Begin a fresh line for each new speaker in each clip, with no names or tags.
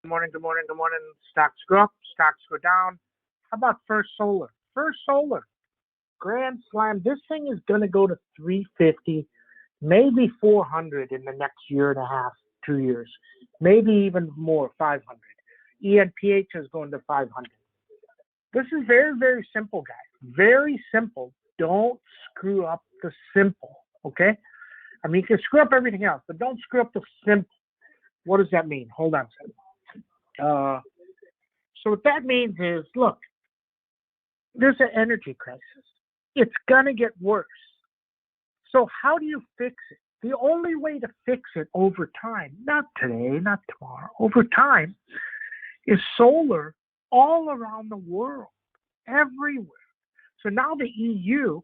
Good morning, good morning, good morning. Stocks go up, stocks go down. How about First Solar? First Solar, Grand Slam. This thing is going to go to 350, maybe 400 in the next year and a half, 2 years, maybe even more, 500. ENPH is going to 500. This is very, very simple, guys. Very simple. Don't screw up the simple, okay? I mean, you can screw up everything else, but don't screw up the simple. What does that mean? Hold on a second. So what that means is, look, there's an energy crisis. It's going to get worse. So how do you fix it? The only way to fix it over time, not today, not tomorrow, over time, is solar all around the world, everywhere. So now the EU,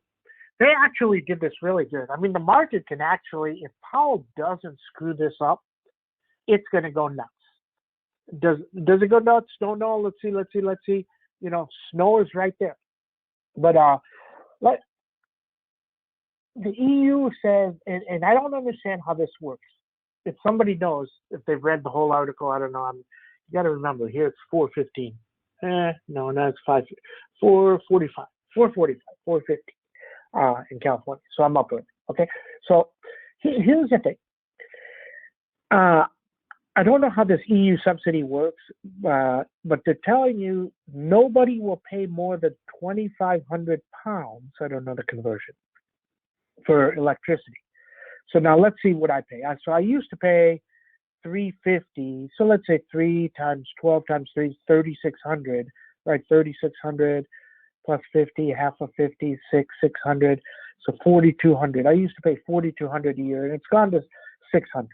they actually did this really good. I mean, the market can actually, if Powell doesn't screw this up, it's going to go nuts. Does it go nuts? Don't know. Let's see. You know, snow is right there. But the EU says, and I don't understand how this works. If somebody knows, if they've read the whole article, I don't know. You got to remember, here it's 4:15. No, it's 4:45, 4:50 in California. So I'm up early. Okay. So here's the thing. I don't know how this EU subsidy works, but they're telling you nobody will pay more than 2,500 pounds. I don't know the conversion for electricity. So now let's see what I pay. So I used to pay 350. So let's say 3 times 12 times 3 is 3,600, right? 3,600 plus 50, half of 50, 600. So 4,200. I used to pay 4,200 a year, and it's gone to 600.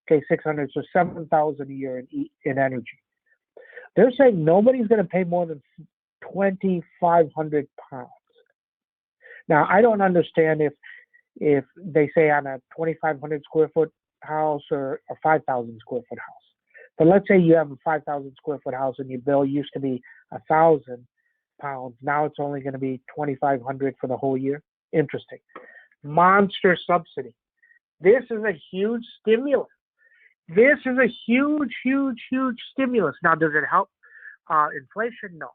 Okay, 600, so 7,000 a year in energy. They're saying nobody's going to pay more than 2,500 pounds. Now, I don't understand if they say on a 2,500 square foot house or a 5,000 square foot house. But let's say you have a 5,000 square foot house and your bill used to be 1,000 pounds. Now it's only going to be 2,500 for the whole year. Interesting. Monster subsidy. This is a huge stimulus. This is a huge, huge, huge stimulus. Now, does it help inflation? No.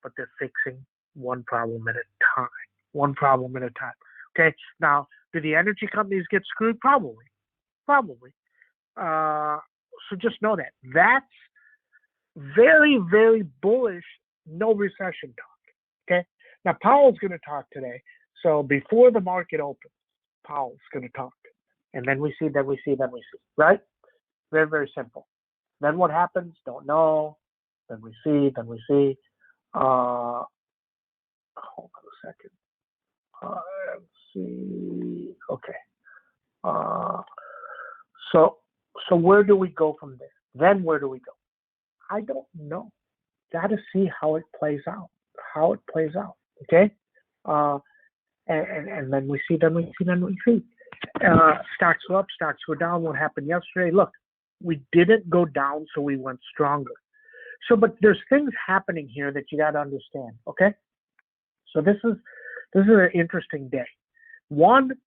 But they're fixing one problem at a time. One problem at a time. Okay? Now, do the energy companies get screwed? Probably. So just know that. That's very, very bullish, no recession talk. Okay? Now, Powell's going to talk today. So before the market opens, Powell's going to talk. And then we see, right? Very, very simple. Then what happens? Don't know. Then we see. Hold on a second. Let's see. Okay. So where do we go from there? Then where do we go? I don't know. Got to see how it plays out. Okay. And then we see. Stocks go up, stocks go down. What happened yesterday? Look, we didn't go down, so we went stronger. So, but there's things happening here that you got to understand. Okay. So this is an interesting day. One,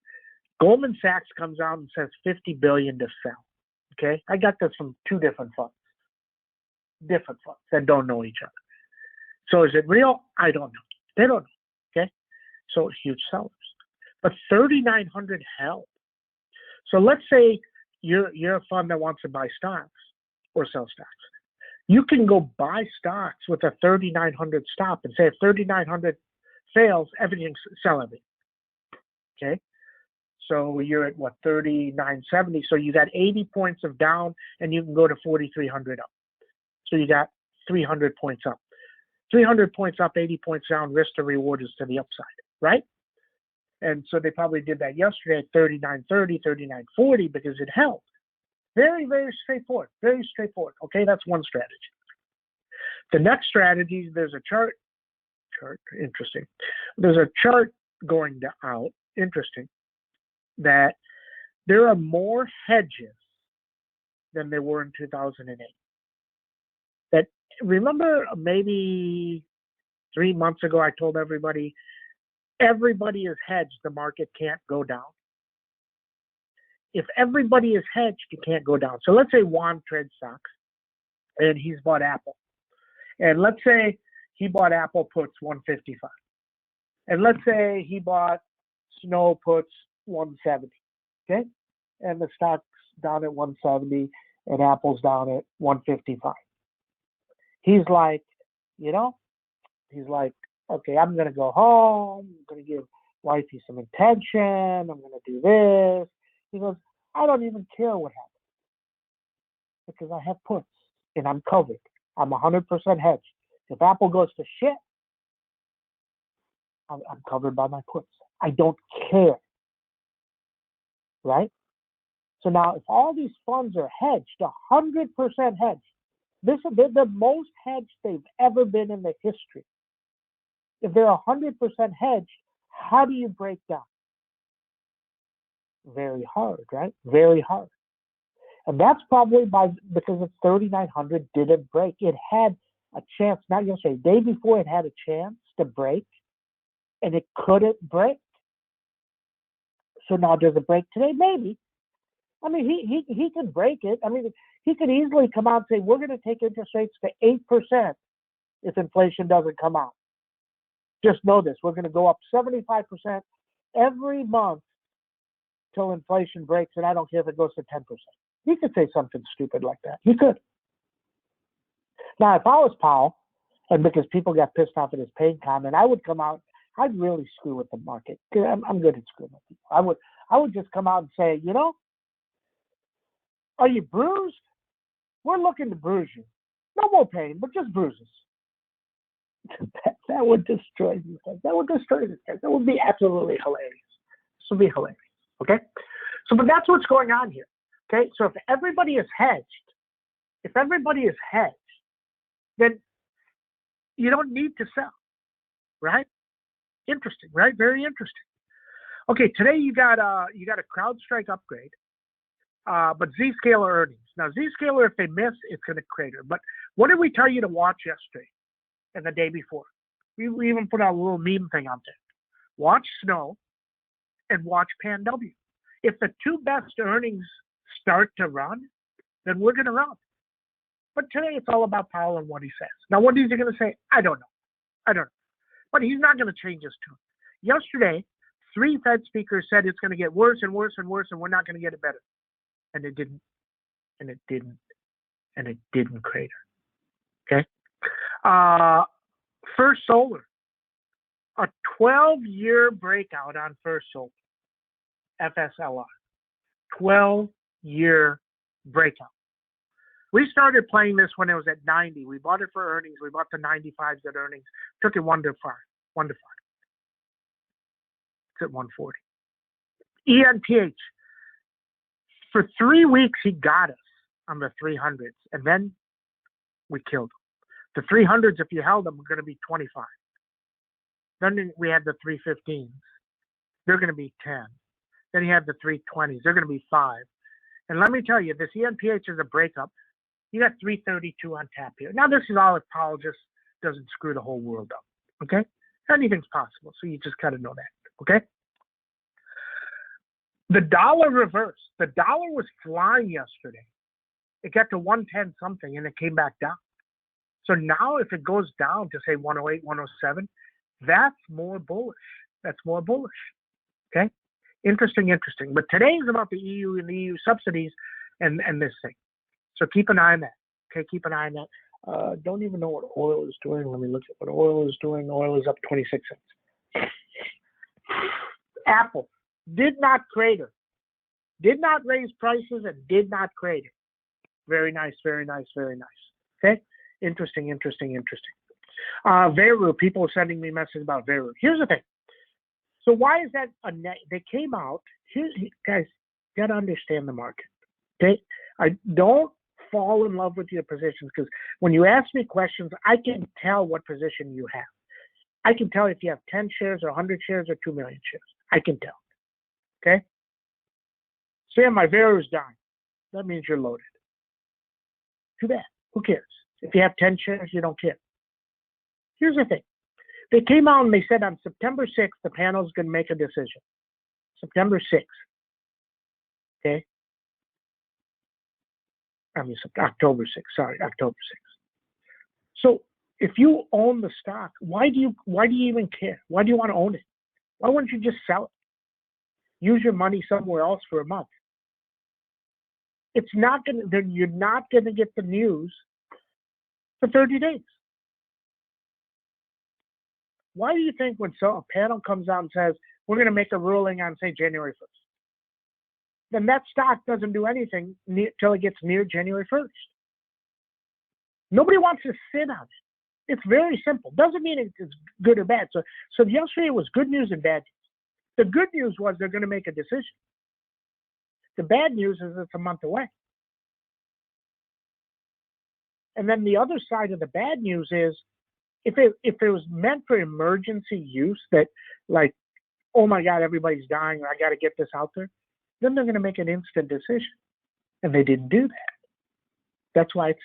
Goldman Sachs comes out and says 50 billion to sell. Okay. I got this from two different funds that don't know each other. So is it real? I don't know. They don't know. Okay. So huge sellers. But 3,900 held. So let's say you're a fund that wants to buy stocks or sell stocks. You can go buy stocks with a 3,900 stop and say if 3,900 fails, sell everything. Okay. So you're at what, 3,970. So you got 80 points of down and you can go to 4,300 up. So you got 300 points up. 300 points up, 80 points down, risk to reward is to the upside, right? And so they probably did that yesterday at 39.30, 39.40 because it held. Very, very straightforward. Okay, that's one strategy. The next strategy, there's a chart. Interesting. There's a chart going out. Interesting. That there are more hedges than there were in 2008. That remember maybe 3 months ago I told everybody is hedged, the market can't go down. If everybody is hedged, you can't go down. So let's say Juan trades stocks and he's bought Apple. And let's say he bought Apple puts 155. And let's say he bought Snow puts 170. Okay? And the stock's down at 170 and Apple's down at 155. He's like, okay, I'm going to go home. I'm going to give wifey some attention. I'm going to do this. He goes, I don't even care what happens because I have puts and I'm covered. I'm 100% hedged. If Apple goes to shit, I'm covered by my puts. I don't care. Right? So now if all these funds are hedged, 100% hedged, they're the most hedged they've ever been in the history. If they're 100% hedged, how do you break down? Very hard, right? Very hard. And that's probably because the 3,900 didn't break. It had a chance, not yesterday, day before it had a chance to break, and it couldn't break. So now does it break today? Maybe. I mean, he could break it. I mean, he could easily come out and say, we're going to take interest rates to 8% if inflation doesn't come out. Just know this, we're going to go up 75% every month till inflation breaks, and I don't care if it goes to 10%. He could say something stupid like that. He could. Now, if I was Powell, and because people got pissed off at his pain comment, I would come out, I'd really screw with the market. I'm good at screwing with people. I would just come out and say, are you bruised? We're looking to bruise you. No more pain, but just bruises. That would destroy you. That would destroy this guy. That would be absolutely hilarious. This would be hilarious. Okay? So, but that's what's going on here. Okay? So if everybody is hedged, then you don't need to sell. Right? Interesting, right? Very interesting. Okay, today you got a CrowdStrike upgrade, but Zscaler earnings. Now Zscaler, if they miss, it's going to crater. But what did we tell you to watch yesterday and the day before? We even put out a little meme thing out there. Watch Snow and watch PanW. If the two best earnings start to run, then we're going to run. But today it's all about Powell and what he says. Now, what is he going to say? I don't know. But he's not going to change his tune. Yesterday, 3 Fed speakers said it's going to get worse and worse and worse, and we're not going to get it better. And it didn't. And it didn't. And it didn't crater. Okay? First Solar. A 12-year breakout on First Solar. FSLR. 12-year breakout. We started playing this when it was at 90. We bought it for earnings. We bought the 95s at earnings. Took it 1 to 5. It's at 140. ENPH. For 3 weeks, he got us on the 300s, and then we killed him. The 300s, if you held them, were going to be 25. Then we had the 315s. They're going to be 10. Then you have the 320s. They're going to be 5. And let me tell you, this ENPH is a breakup. You got 332 on tap here. Now, this is all if Powell just doesn't screw the whole world up. Okay? Anything's possible. So you just got to know that. Okay? The dollar reversed. The dollar was flying yesterday. It got to 110 something and it came back down. So now if it goes down to say 108, 107, that's more bullish. That's more bullish. Okay? Interesting. But today is about the EU and the EU subsidies and this thing. So keep an eye on that. Okay, keep an eye on that. Don't even know what oil is doing. Let me look at what oil is doing. Oil is up 26 cents. Apple did not crater. Did not raise prices and did not crater. Very nice. Okay? Interesting. Veru, people are sending me messages about Veru. Here's the thing. So why is that a net? They came out. Guys, you got to understand the market. Okay? I don't fall in love with your positions because when you ask me questions, I can tell what position you have. I can tell if you have 10 shares or 100 shares or 2 million shares. I can tell. Okay? Sam, my Veru is down. That means you're loaded. Too bad. Who cares? If you have 10 shares, you don't care. Here's the thing. They came out and they said on September 6th, the panel is going to make a decision. September 6th. Okay? October 6th. Sorry, October 6th. So if you own the stock, why do you even care? Why do you want to own it? Why wouldn't you just sell it? Use your money somewhere else for a month. It's not going to, you're not going to get the news for 30 days. Why do you think when a panel comes out and says, we're going to make a ruling on, say, January 1st, then that stock doesn't do anything till it gets near January 1st? Nobody wants to sit on it. It's very simple. Doesn't mean it's good or bad. So yesterday was good news and bad news. The good news was they're going to make a decision. The bad news is it's a month away. And then the other side of the bad news is if it was meant for emergency use, that like, oh my God, everybody's dying, I got to get this out there, then they're going to make an instant decision. And they didn't do that. That's why it's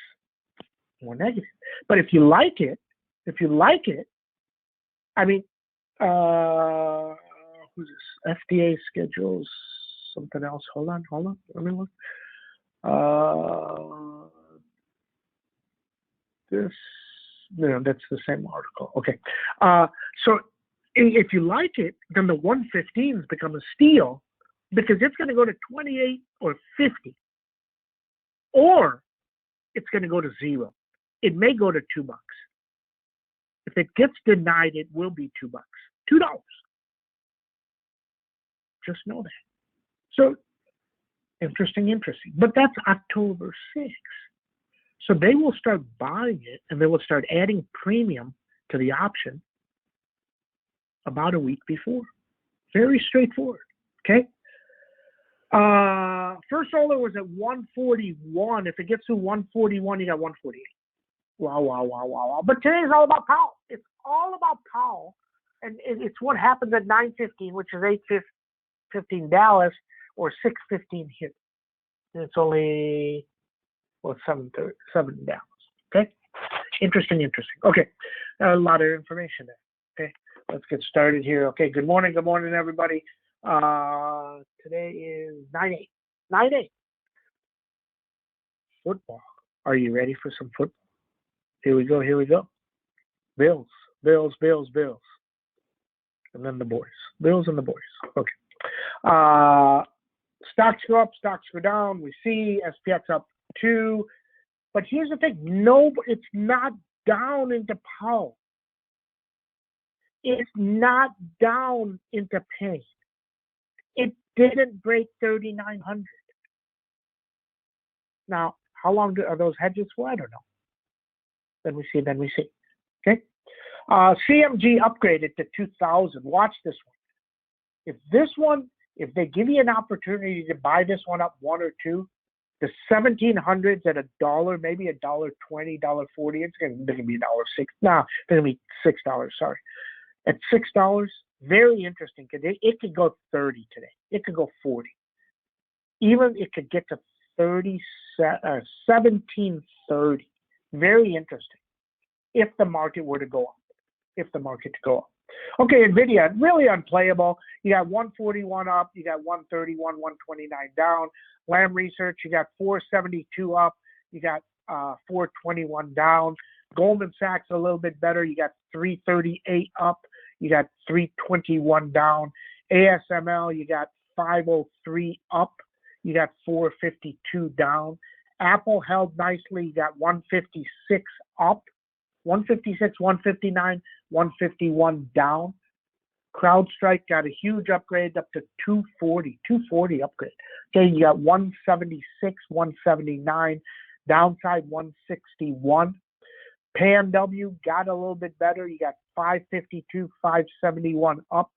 more negative. But if you like it, I mean, who's this? FDA schedules something else. Hold on. Let me look. That's the same article. Okay. So if you like it, then the 115s become a steal because it's going to go to 28 or 50, or it's going to go to zero. It may go to $2. If it gets denied, it will be $2. $2. Just know that. So interesting. But that's October 6th. So they will start buying it and they will start adding premium to the option about a week before. Very straightforward. Okay. First solar was at 141. If it gets to 141, you got 148. Wow. But today's all about Powell. It's all about Powell. And it's what happens at 9:15, which is 8:15 Dallas or 6:15 here. And it's only, 7 Dallas. Okay. Interesting. Okay. A lot of information there. Okay. Let's get started here. Okay. Good morning, everybody. Today is 9/8. Football. Are you ready for some football? Here we go. Bills. And then the boys. Bills and the boys. Okay. Stocks go up, stocks go down. We see SPX up 2. But here's the thing. No, it's not down into Powell. It's not down into pain. It didn't break 3,900. Now, how long are those hedges for? I don't know. Then we see. Okay. CMG upgraded to 2,000. Watch this one. If they give you an opportunity to buy this one up 1 or 2, the 1,700s at $1, maybe $1.20, $1.40, it's going to be $1.06. No, it's going to be $6. Sorry, at $6, very interesting because it could go 30 today. It could go 40. Even it could get to 1730. Very interesting. If the market were to go up. Okay, NVIDIA, really unplayable. You got 141 up, you got 131, 129 down. Lam Research, you got 472 up, you got 421 down. Goldman Sachs a little bit better. You got 338 up, you got 321 down. ASML, you got 503 up, you got 452 down. Apple held nicely, you got 156 up. 156, 159, 151 down. CrowdStrike got a huge upgrade up to 240 upgrade. Okay, you got 176, 179, downside 161. PANW got a little bit better. You got 552, 571 up.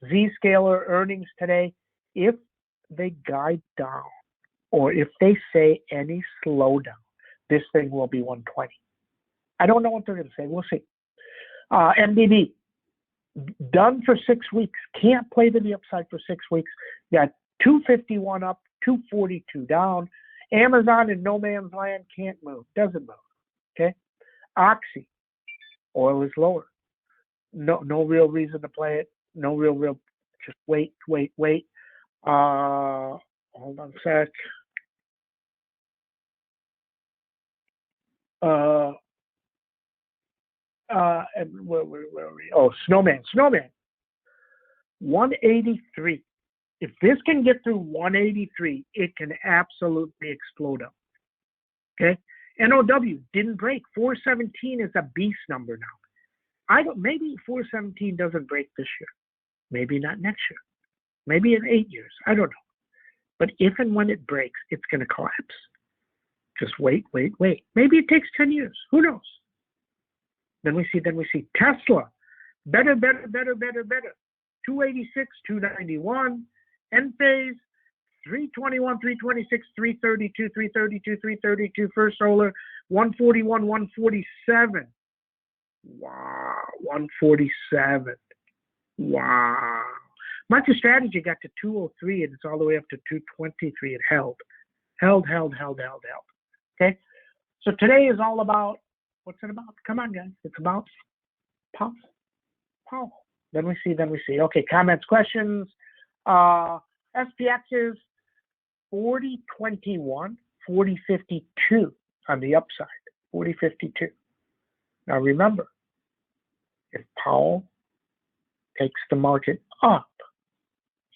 Zscaler earnings today, if they guide down or if they say any slowdown, this thing will be 120. I don't know what they're going to say. We'll see. MDB, done for 6 weeks. Can't play to the upside for 6 weeks. You got 251 up, 242 down. Amazon in no man's land, can't move. Doesn't move. Okay. Oxy, oil is lower. No real reason to play it. No real. Just wait. Hold on a sec. And where are we? Oh, Snowman. 183. If this can get through 183, it can absolutely explode up. Okay. NOW didn't break. 417 is a beast number now. Maybe 417 doesn't break this year. Maybe not next year. Maybe in 8 years. I don't know. But if and when it breaks, it's going to collapse. Just wait. Maybe it takes 10 years. Who knows? Then we see Tesla. Better. 286, 291. Enphase, 321, 326, 332, 332. First Solar, 141, 147. Wow, 147. Wow. MicroStrategy got to 203 and it's all the way up to 223. It held. Okay. So today is all about, what's it about? Come on, guys. It's about Powell. Then we see. Okay, comments, questions. SPX is 40.21, 40.52 on the upside, 40.52. Now remember, if Powell takes the market up,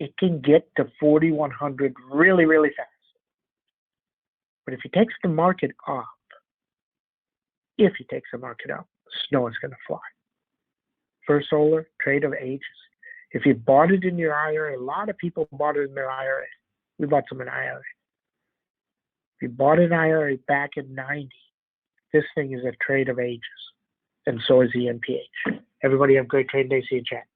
it can get to 4,100 really, really fast. But if he takes the market up, snow is going to fly. First Solar, trade of ages. If you bought it in your IRA, a lot of people bought it in their IRA. We bought some in IRA. If you bought an IRA back in 90, this thing is a trade of ages. And so is the NPH. Everybody have a great trade day. See you in chat.